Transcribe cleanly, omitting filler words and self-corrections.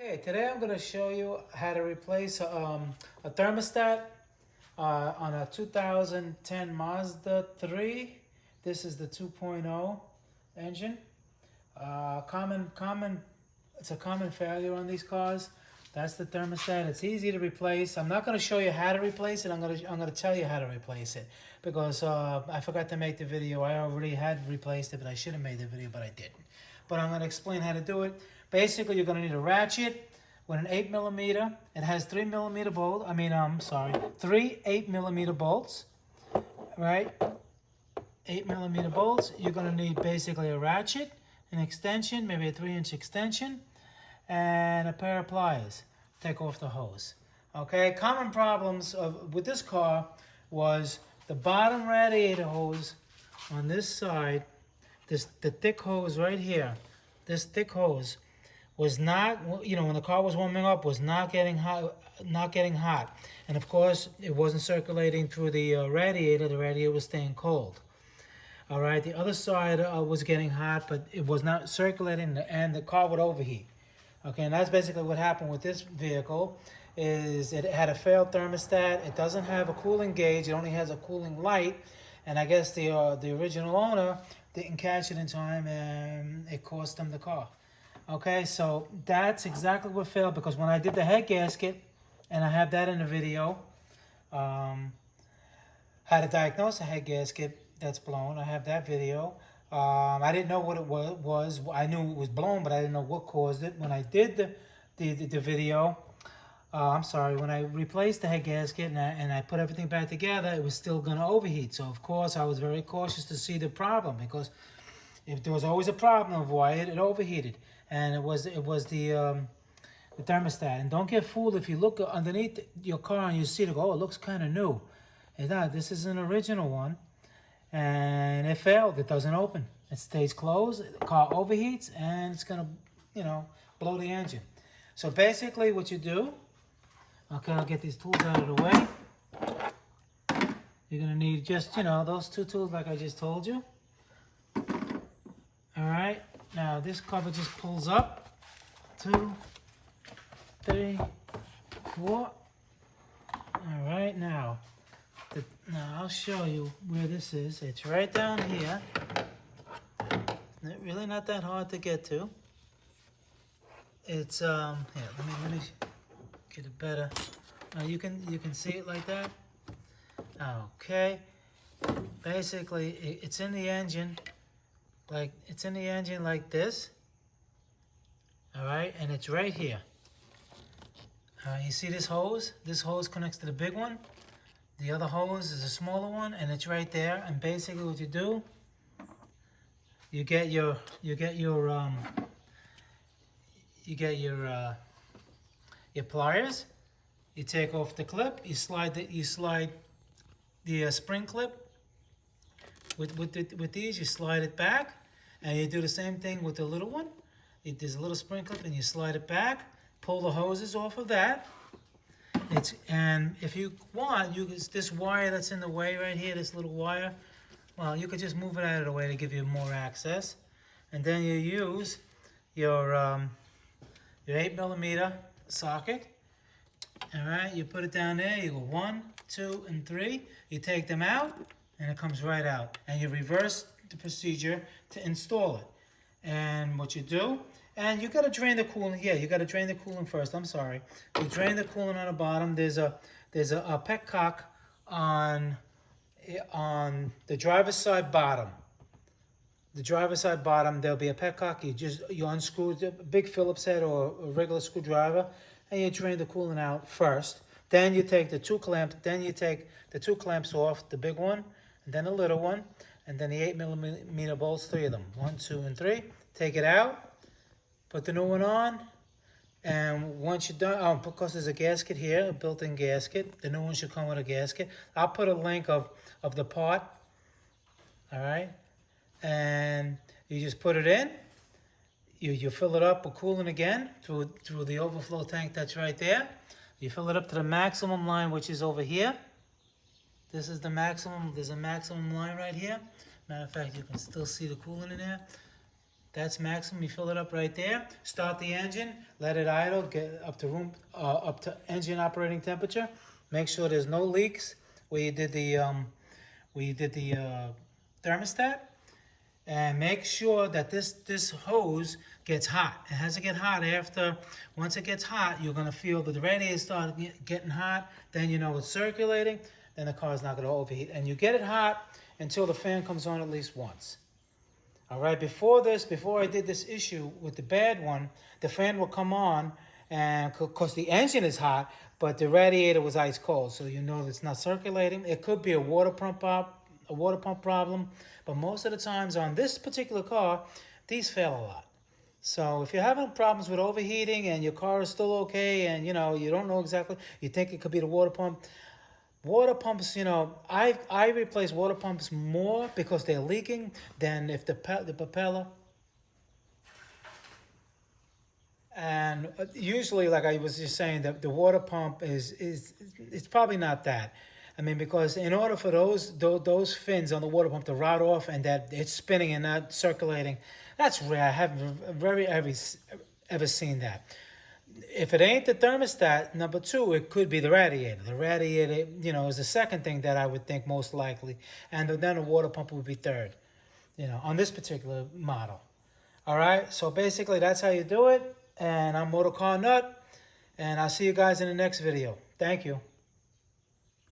Okay, today I'm going to show you how to replace a thermostat on a 2010 Mazda 3. This is the 2.0 engine. It's a common failure on these cars. That's the thermostat. It's easy to replace. I'm not going to show you how to replace it. I'm going to tell you how to replace it because I forgot to make the video. I already had replaced it, but I should have made the video, but I didn't. But I'm going to explain how to do it. Basically, you're going to need a ratchet with an 8mm. It has 3mm bolt. Three 8mm bolts, right? 8mm bolts. You're going to need basically a ratchet, an extension, maybe a 3-inch extension, and a pair of pliers. Take off the hose. Okay, common problems with this car was the bottom radiator hose on this side, the thick hose right here, this thick hose was not, when the car was warming up, was not getting hot. And of course, it wasn't circulating through the radiator. The radiator was staying cold. All right, the other side was getting hot, but it was not circulating, and the car would overheat. Okay, and that's basically what happened with this vehicle. Is it had a failed thermostat. It doesn't have a cooling gauge. It only has a cooling light, and I guess the original owner didn't catch it in time, and it cost them the car. Okay, so that's exactly what failed, because when I did the head gasket, and I have that in the video, how to diagnose a head gasket that's blown. I have that video. I didn't know what it was. I knew it was blown, but I didn't know what caused it. When I did the video, when I replaced the head gasket and I put everything back together, it was still going to overheat. So of course I was very cautious to see the problem, because if there was always a problem of why it overheated, and it was the thermostat. And don't get fooled if you look underneath your car and you see it, go, oh, it looks kind of new. It's not. This is an original one, and it failed. It doesn't open. It stays closed. The car overheats, and it's gonna, blow the engine. So basically, what you do, okay, I'll get these tools out of the way. You're gonna need just, those two tools like I just told you. All right. Now this cover just pulls up. 2, 3, 4. All right. Now I'll show you where this is. It's right down here. It's really not that hard to get to. It's here. Let me get it better. You can see it like that. Okay. Basically, it's in the engine. It's in the engine like this. All right, and it's right here. You see this hose? This hose connects to the big one. The other hose is a smaller one, and it's right there. And basically, what you do, you get your pliers. You take off the clip. You slide the spring clip. With these, you slide it back, and you do the same thing with the little one. There's a little spring clip, and you slide it back. Pull the hoses off of that. And if you want, this wire that's in the way right here, this little wire, well, you could just move it out of the way to give you more access. And then you use your 8mm socket. All right, you put it down there. You go 1, 2, and 3. You take them out, and it comes right out. And you reverse the procedure to install it. And what you do, and you got to drain the coolant. Yeah, you got to drain the coolant first. I'm sorry. You drain the coolant on the bottom. There's a petcock on the driver's side bottom. The driver's side bottom, there'll be a petcock. You unscrew the big Phillips head or a regular screwdriver, and you drain the coolant out first. Then you take the 2 clamps. Then you take the 2 clamps off, the big one, and then the little one, and then the 8mm bolts, 3 of them. 1, 2, and 3. Take it out. Put the new one on. And once you're done, because there's a gasket here, a built-in gasket. The new one should come with a gasket. I'll put a link of the part. All right. And you just put it in. You fill it up with coolant again through the overflow tank that's right there. You fill it up to the maximum line, which is over here. This is the maximum. There's a maximum line right here. Matter of fact, you can still see the coolant in there. That's maximum. You fill it up right there. Start the engine. Let it idle. Get up to up to engine operating temperature. Make sure there's no leaks where you did the thermostat. And make sure that this hose gets hot. It has to get hot after. Once it gets hot, you're gonna feel that the radiator start getting hot. Then you know it's circulating. Then the car's not gonna overheat. And you get it hot until the fan comes on at least once. All right. Before I did this issue with the bad one, the fan will come on, and because the engine is hot, but the radiator was ice cold, so you know it's not circulating. It could be a water pump problem, but most of the times on this particular car, these fail a lot. So if you're having problems with overheating and your car is still okay, and you know you don't know exactly, you think it could be the water pump. Water pumps, you know, I replace water pumps more because they're leaking than if the propeller. And usually, like I was just saying, the water pump is it's probably not that. I mean, because in order for those fins on the water pump to rot off and that it's spinning and not circulating, that's rare. I haven't ever seen that. If it ain't the thermostat, number two, it could be the radiator. The radiator, you know, is the second thing that I would think most likely, and then the water pump would be third, you know, on this particular model. All right, so basically that's how you do it, and I'm Motor Car Nut, and I'll see you guys in the next video. Thank you.